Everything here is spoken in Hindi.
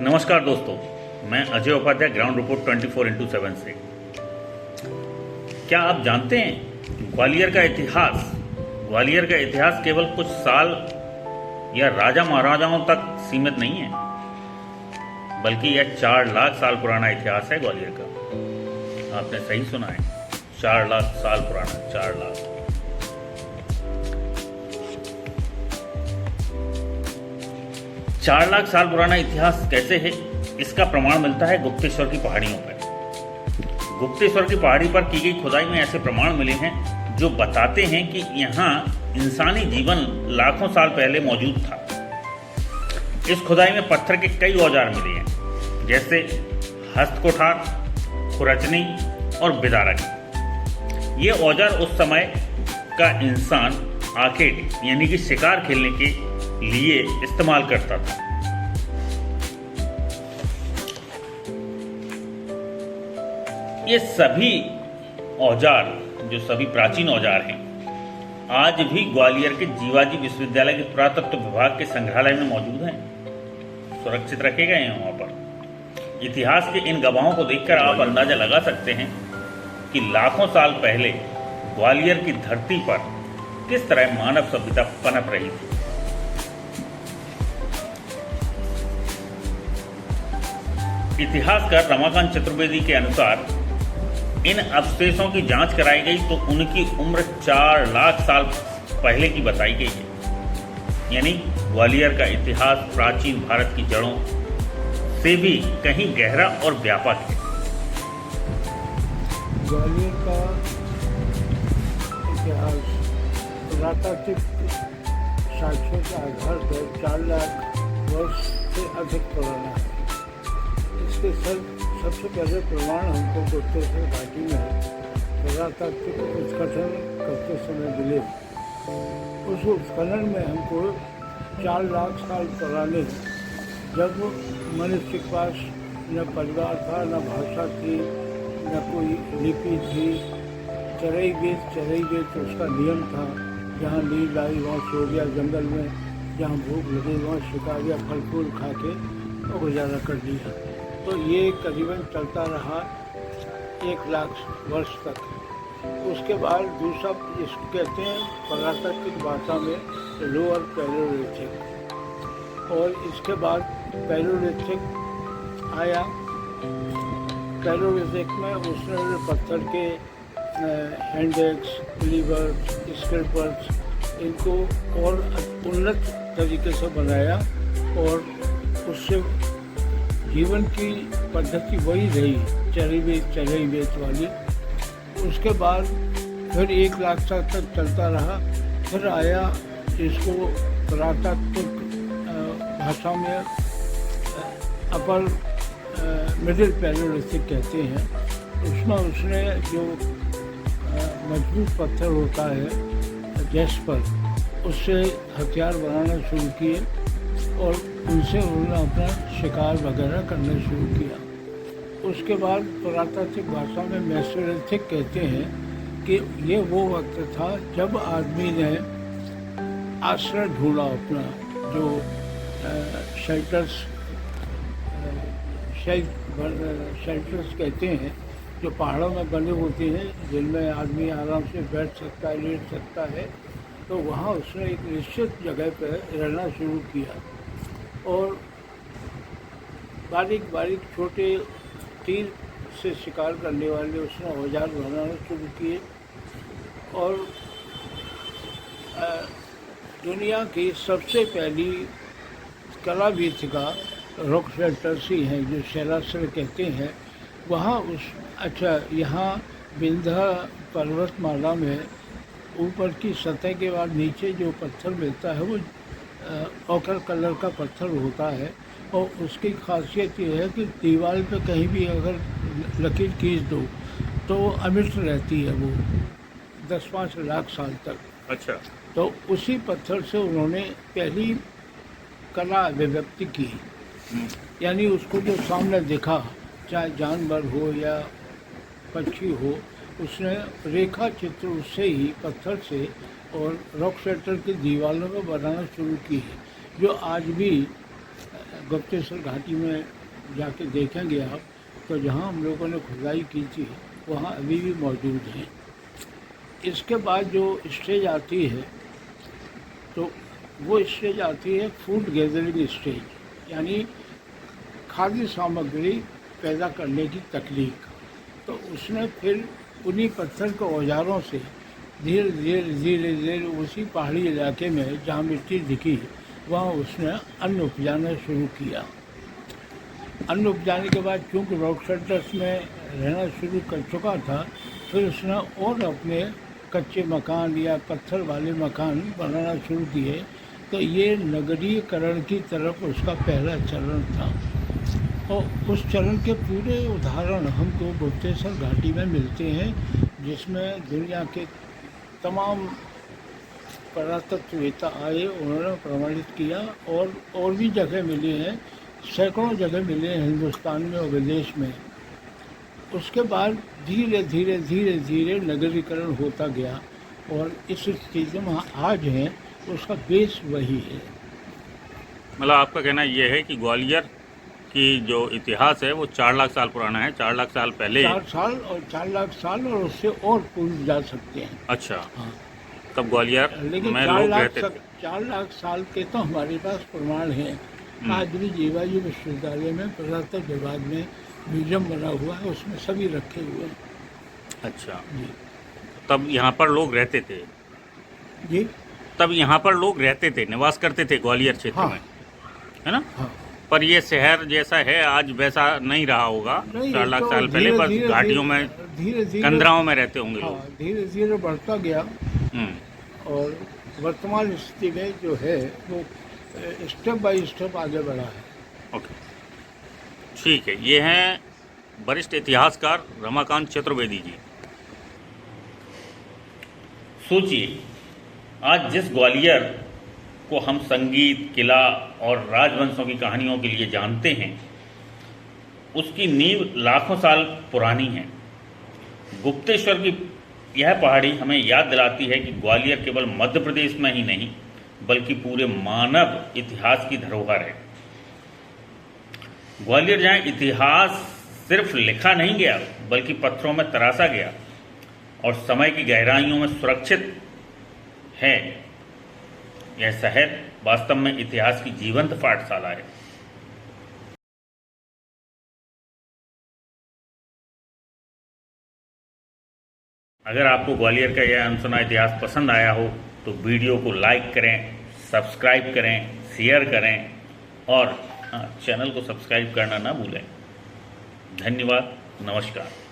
नमस्कार दोस्तों, मैं Ajay Upadhyay ground report 24x7 से। क्या आप जानते हैं ग्वालियर का इतिहास केवल कुछ साल या राजा महाराजाओं तक सीमित नहीं है, बल्कि यह 4 लाख साल पुराना इतिहास है ग्वालियर का। आपने सही सुना है, 4 लाख साल पुराना, 4 लाख। 4 लाख साल पुराना इतिहास कैसे है, इसका प्रमाण मिलता है गुप्तेश्वर की पहाड़ियों पर। गुप्तेश्वर की पहाड़ी पर की गई खुदाई में ऐसे प्रमाण मिले हैं जो बताते हैं कि यहाँ इंसानी जीवन लाखों साल पहले मौजूद था। इस खुदाई में पत्थर के कई औजार मिले हैं, जैसे हस्तकुठार, खुरचनी और बिदारक। ये औजार उस समय का इंसान आर्केड यानी कि शिकार खेलने के लिए इस्तेमाल करता था। ये सभी औजार, जो सभी प्राचीन औजार हैं, आज भी ग्वालियर के जीवाजी विश्वविद्यालय के पुरातत्व विभाग के संग्रहालय में मौजूद हैं, सुरक्षित रखे गए हैं वहां पर। इतिहास के इन गवाहों को देखकर आप अंदाजा लगा सकते हैं कि लाखों साल पहले ग्वालियर की धरती पर किस तरह मानव सभ्यता पनप रही थी। इतिहासकार रमाकांत चतुर्वेदी के अनुसार इन अवशेषों की जांच कराई गई तो उनकी उम्र 4 लाख साल पहले की बताई गई है। यानी ग्वालियर का इतिहास प्राचीन भारत की जड़ों से भी कहीं गहरा और व्यापक है। ग्वालियर का इतिहास पुरातात्विक साक्ष्यों के आधार पर 4 लाख वर्ष से अधिक पुराना है। इसके सबसे पहले प्रमाण हमको गुप्तेश्वर घाटी में पुरातात्विक उत्खनन करते समय मिले। उस उत्खनन में हमको 4 लाख साल पुराने, जब मनुष्य के पास न परिवार था, न भाषा थी, न कोई लिपि थी, चराई बेच उसका नियम था। जहाँ नींद आई वहाँ सो गया जंगल में, जहाँ भूख लगी वहाँ शिकार या फल फूल खा के और गुजारा कर लिया। तो ये करीबन चलता रहा 1 लाख वर्ष तक। उसके बाद दूसरा, इसको कहते हैं पुरातात्विक भाषा में लोअर पैलेओलिथिक, और इसके बाद पैलेओलिथिक आया। पैलेओलिथिक में उसने पत्थर के हैंडेक्स, लीवर्स, स्क्रैपर्स, इनको और उन्नत तरीके से बनाया, और उससे जीवन की पद्धति वही रही, चराई बेच वाली। उसके बाद फिर 1 लाख साल तक चलता रहा। फिर आया, इसको पुरातात्विक भाषा में अपर मिडिल पैलेओलिथिक कहते हैं। उसमें उसने जो मजबूत पत्थर होता है जैस्पर, उससे हथियार बनाना शुरू किए और उनसे उन्होंने अपना शिकार वगैरह करना शुरू किया। उसके बाद पुरातात्विक भाषा में मेसोलिथिक कहते हैं कि ये वो वक्त था जब आदमी ने आश्रय ढूंढा अपना, जो शेल्टर्स कहते हैं, जो पहाड़ों में बने होते हैं, जिनमें आदमी आराम से बैठ सकता है, लेट सकता है। तो वहाँ उसने एक निश्चित जगह पर रहना शुरू किया और बारीक बारीक छोटे तीर से शिकार करने वाले उसने औजार बनाना शुरू किए। और दुनिया की सबसे पहली कला वीथिका रॉक शेल्टर्स ही हैं, जो शैलाश्रय कहते हैं। वहाँ यहाँ विंध्या पर्वतमाला में ऊपर की सतह के बाद नीचे जो पत्थर मिलता है वो ऑकर कलर का पत्थर होता है, और उसकी खासियत ये है कि दीवार पे कहीं भी अगर लकीर खींच दो तो अमिट रहती है वो 10-5 लाख साल तक। अच्छा। तो उसी पत्थर से उन्होंने पहली कला अभिव्यक्ति की, यानी उसको जो सामने दिखा, चाहे जानवर हो या पक्षी हो, उसने रेखा चित्र उससे ही पत्थर से और रॉक शेल्टर की दीवारों में बनाना शुरू की है, जो आज भी गुप्तेश्वर घाटी में जाके देखेंगे आप, तो जहाँ हम लोगों ने खुदाई की थी वहाँ अभी भी मौजूद हैं। इसके बाद जो स्टेज आती है, तो वो स्टेज आती है फूड गैदरिंग स्टेज, यानी खाद्य सामग्री पैदा करने की तकनीक। तो उसने फिर उन्हीं पत्थर के औजारों से धीरे धीरे धीरे धीरे उसी पहाड़ी इलाके में जहाँ मिट्टी दिखी वहाँ उसने अन्न उपजाना शुरू किया। अन्न उपजाने के बाद चूँकि रॉक शेल्टर्स में रहना शुरू कर चुका था, फिर उसने और अपने कच्चे मकान या पत्थर वाले मकान बनाना शुरू किए। तो ये नगरीकरण की तरफ उसका पहला चरण था, और उस चरण के पूरे उदाहरण हमको गुप्तेश्वर घाटी में मिलते हैं, जिसमें दुनिया के तमाम पुरातत्ववेत्ता आए, उन्होंने प्रमाणित किया, और भी जगह मिली हैं, सैकड़ों जगह मिले हैं हिंदुस्तान में और विदेश में। उसके बाद धीरे धीरे धीरे धीरे नगरीकरण होता गया, और इस स्थिति में आज हैं उसका बेस वही है। मतलब आपका कहना यह है कि ग्वालियर की जो इतिहास है वो 4 लाख साल पुराना है, 4 लाख साल पहले 4 साल और 4 लाख साल और उससे और पूर्व जा सकते हैं। अच्छा, हाँ, तब ग्वालियर लेकिन में लोग रहते थे। 4 लाख साल के तो हमारे पास प्रमाण हैं। आज भी जीवाजी विश्वविद्यालय में पुरातत्व विभाग में म्यूजियम बना हुआ है, उसमें सभी रखे हुए हैं। अच्छा, जी तब यहाँ पर लोग रहते थे। जी तब यहाँ पर लोग रहते थे, निवास करते थे ग्वालियर क्षेत्र हाँ। में, है ना? हाँ, पर ये शहर जैसा है आज वैसा नहीं रहा होगा। नहीं, 4 लाख तो साल पहले धीरे- बस धीरे- घाटियों में, धीरे धीरे कंदराओं में रहते होंगे हाँ, लोग। धीरे धीरे बढ़ता गया, हम्म, और वर्तमान स्थिति में जो है वो स्टेप बाय स्टेप आगे बढ़ा है। ओके, ठीक है। ये हैं वरिष्ठ इतिहासकार रमाकांत चतुर्वेदी जी। सोचिए, आज जिस ग्वालियर को हम संगीत, किला और राजवंशों की कहानियों के लिए जानते हैं, उसकी नींव लाखों साल पुरानी है। गुप्तेश्वर की यह पहाड़ी हमें याद दिलाती है कि ग्वालियर केवल मध्य प्रदेश में ही नहीं बल्कि पूरे मानव इतिहास की धरोहर है। ग्वालियर जहाँ इतिहास सिर्फ लिखा नहीं गया बल्कि पत्थरों में तराशा गया और समय की गहराइयों में सुरक्षित है, यह शहर वास्तव में इतिहास की जीवंत पाठशाला है। अगर आपको ग्वालियर का यह अनसुना इतिहास पसंद आया हो तो वीडियो को लाइक करें, सब्सक्राइब करें, शेयर करें और चैनल को सब्सक्राइब करना ना भूलें। धन्यवाद, नमस्कार।